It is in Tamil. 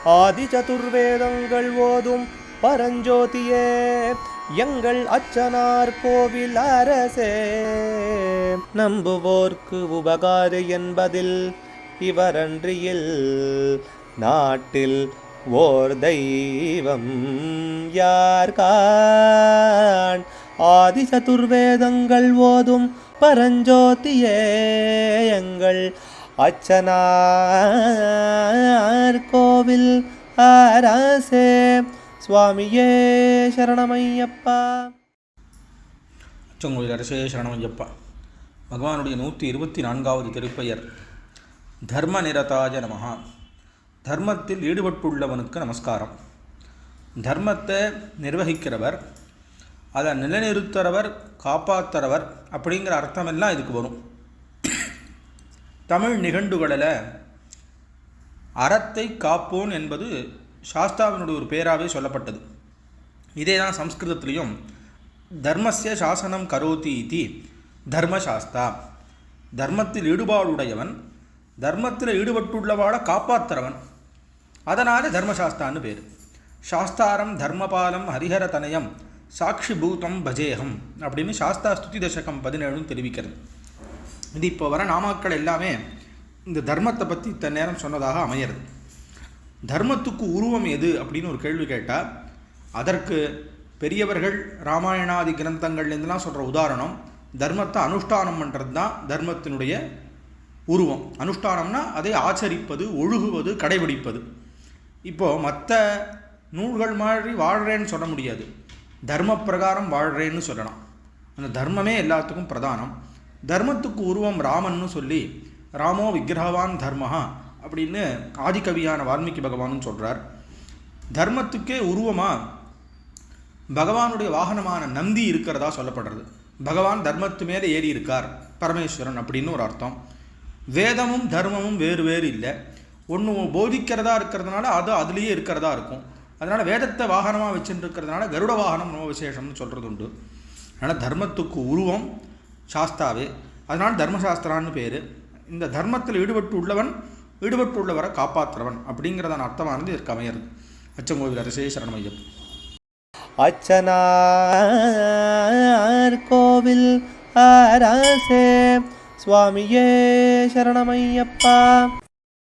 ஆதி சதுர்வேதங்கள் ஓதும் பரஞ்சோதியே எங்கள் அச்சனார் கோவில் அரசே. நம்புவோர்க்கு உபகாரி என்பதில் இவரன்றியில் நாட்டில் ஓர் தெய்வம் யார்கான். ஆதி சதுர்வேதங்கள் ஓதும் பரஞ்சோதியே எங்கள் அச்சனார் கோவில் அரசே. சுவாமியே சரணமையப்பா. அச்சங்கோவில் அரசே சரணமையப்பா. பகவானுடைய 124வது திருப்பெயர் தர்ம நிரதாய நமஹா. தர்மத்தில் ஈடுபட்டுள்ளவனுக்கு நமஸ்காரம். தர்மத்தை நிர்வகிக்கிறவர், அதை நிலைநிறுத்துறவர், காப்பாற்றுறவர் அப்படிங்கிற அர்த்தமெல்லாம் இதுக்கு வரும். தமிழ் நிகண்டுகளில் அறத்தை காப்போன் என்பது சாஸ்தாவினுடைய ஒரு பேராகவே சொல்லப்பட்டது. இதே தான் சம்ஸ்கிருதத்திலையும் தர்மஸ்ய சாசனம் கரோதி இதி தர்மசாஸ்தா. தர்மத்தில் ஈடுபாடுடையவன், தர்மத்தில் ஈடுபட்டுள்ளவாளை காப்பாற்றுறவன், அதனால் தர்மசாஸ்தான்னு பேர். சாஸ்தாரம் தர்மபாலம் ஹரிஹர தனயம் சாட்சி பூதம் பஜேகம் அப்படின்னு சாஸ்தா ஸ்துதி தசகம் 17 தெரிவிக்கிறது. இது இப்போ வர நாமாக்கள் எல்லாமே இந்த தர்மத்தை பற்றி இத்தனை நேரம் சொன்னதாக அமையிறது. தர்மத்துக்கு உருவம் எது அப்படின்னு ஒரு கேள்வி கேட்டால் அதற்கு பெரியவர்கள் ராமாயணாதி கிரந்தங்கள்லேருந்துலாம் சொல்கிற உதாரணம் தர்மத்தை அனுஷ்டானம் பண்ணுறது தான் தர்மத்தினுடைய உருவம். அனுஷ்டானம்னா அதை ஆச்சரிப்பது, ஒழுகுவது, கடைபிடிப்பது. இப்போது மற்ற நூல்கள் மாதிரி வாழ்கிறேன்னு சொல்ல முடியாது, தர்ம பிரகாரம் வாழ்கிறேன்னு சொல்லலாம். அந்த தர்மமே எல்லாத்துக்கும் பிரதானம். தர்மத்துக்கு உருவம் ராமன்னு சொல்லி ராமோ விக்கிரகவான் தர்மஹா அப்படின்னு ஆதிகவியான வால்மீகி பகவானும் சொல்கிறார். தர்மத்துக்கே உருவமாக பகவானுடைய வாகனமான நந்தி இருக்கிறதா சொல்லப்படுறது. பகவான் தர்மத்து மேலே ஏறி இருக்கார், பரமேஸ்வரன் அப்படின்னு ஒரு அர்த்தம். வேதமும் தர்மமும் வேறு வேறு இல்லை. ஒன்று போதிக்கிறதா இருக்கிறதுனால அது அதுலேயே இருக்கிறதா இருக்கும். அதனால் வேதத்தை வாகனமாக வச்சுட்டு இருக்கிறதுனால கருட வாகனம் ரொம்ப விசேஷம்னு சொல்கிறது உண்டு. அதனால் தர்மத்துக்கு உருவம் சாஸ்தாவே, அதனால் தர்மசாஸ்திரான்னு பேர். இந்த தர்மத்தில் ஈடுபட்டுள்ளவரை காப்பாற்றுறவன் அப்படிங்கிறதான அர்த்தமானது இதற்கு அமையிறது. அச்சங்கோவில் அரசே சரணமையப்பா. அச்சனார் கோவில் அரசே சுவாமியே சரணமையப்பா.